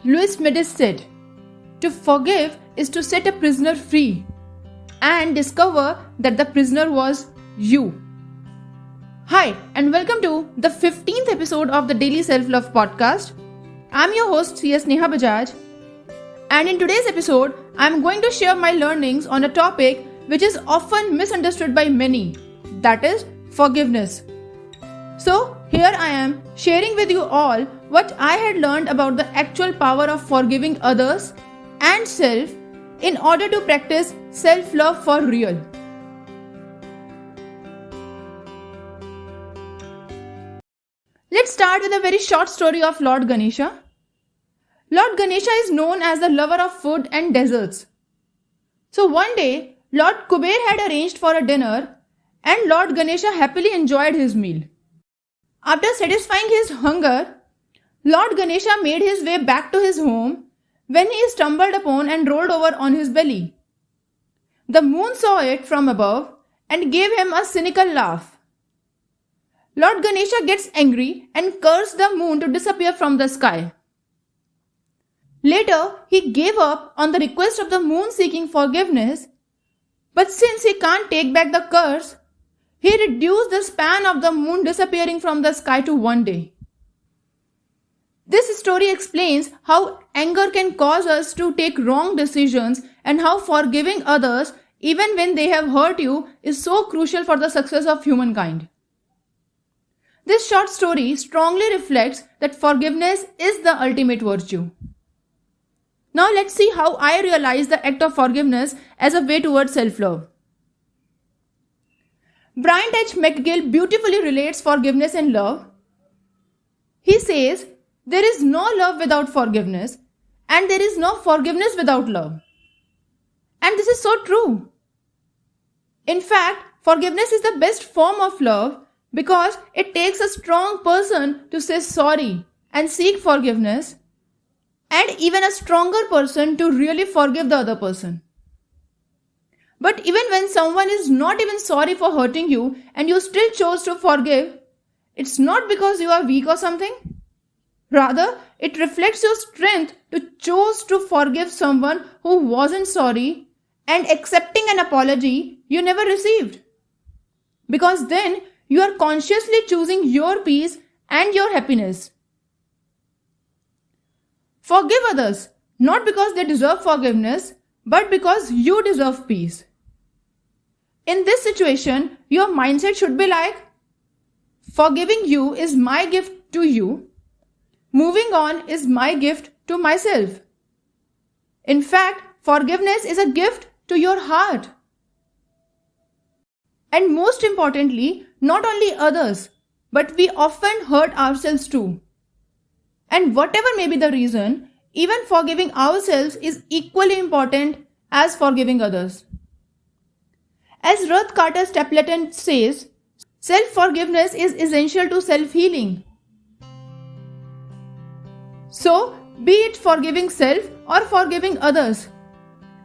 Louis Medis said, "To forgive is to set a prisoner free and discover that the prisoner was you." Hi, and welcome to the 15th episode of the Daily Self-Love Podcast. I'm your host, CS Neha Bajaj. And in today's episode, I'm going to share my learnings on a topic which is often misunderstood by many, that is forgiveness. So, here I am sharing with you all what I had learned about the actual power of forgiving others and self in order to practice self-love for real. Let's start with a very short story of Lord Ganesha. Lord Ganesha is known as the lover of food and desserts. So one day, Lord Kuber had arranged for a dinner and Lord Ganesha happily enjoyed his meal. After satisfying his hunger, Lord Ganesha made his way back to his home when he stumbled upon and rolled over on his belly. The moon saw it from above and gave him a cynical laugh. Lord Ganesha gets angry and cursed the moon to disappear from the sky. Later, he gave up on the request of the moon seeking forgiveness, but since he can't take back the curse, he reduced the span of the moon disappearing from the sky to one day. This story explains how anger can cause us to take wrong decisions and how forgiving others, even when they have hurt you, is so crucial for the success of humankind. This short story strongly reflects that forgiveness is the ultimate virtue. Now let's see how I realize the act of forgiveness as a way towards self-love. Bryant H. McGill beautifully relates forgiveness and love. He says, "There is no love without forgiveness, and there is no forgiveness without love." And this is so true. In fact, forgiveness is the best form of love because it takes a strong person to say sorry and seek forgiveness, and even a stronger person to really forgive the other person. But even when someone is not even sorry for hurting you and you still chose to forgive, it's not because you are weak or something. Rather, it reflects your strength to choose to forgive someone who wasn't sorry and accepting an apology you never received. Because then you are consciously choosing your peace and your happiness. Forgive others, not because they deserve forgiveness, but because you deserve peace. In this situation, your mindset should be like, forgiving you is my gift to you. Moving on is my gift to myself. In fact, forgiveness is a gift to your heart. And most importantly, not only others, but we often hurt ourselves too. And whatever may be the reason, even forgiving ourselves is equally important as forgiving others. As Ruth Carter Stapleton says, self-forgiveness is essential to self-healing. So, be it forgiving self or forgiving others.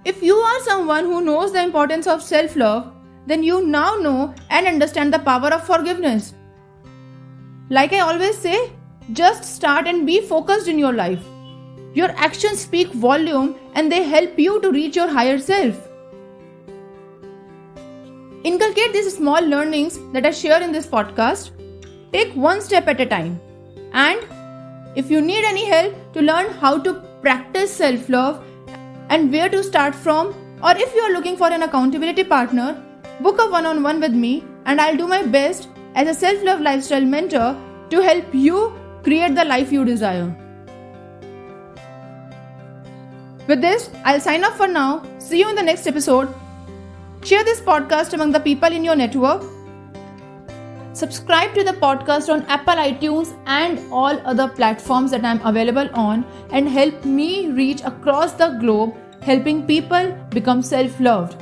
If you are someone who knows the importance of self-love, then you now know and understand the power of forgiveness. Like I always say, just start and be focused in your life. Your actions speak volume and they help you to reach your higher self. Inculcate these small learnings that I share in this podcast. Take one step at a time. And if you need any help to learn how to practice self-love and where to start from, or if you are looking for an accountability partner, book a one-on-one with me and I'll do my best as a self-love lifestyle mentor to help you create the life you desire. With this, I'll sign off for now. See you in the next episode. Share this podcast among the people in your network. Subscribe to the podcast on Apple iTunes and all other platforms that I'm available on and help me reach across the globe, helping people become self-loved.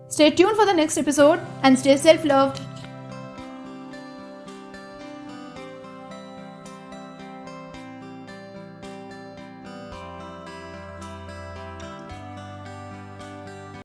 Stay tuned for the next episode and stay self-loved.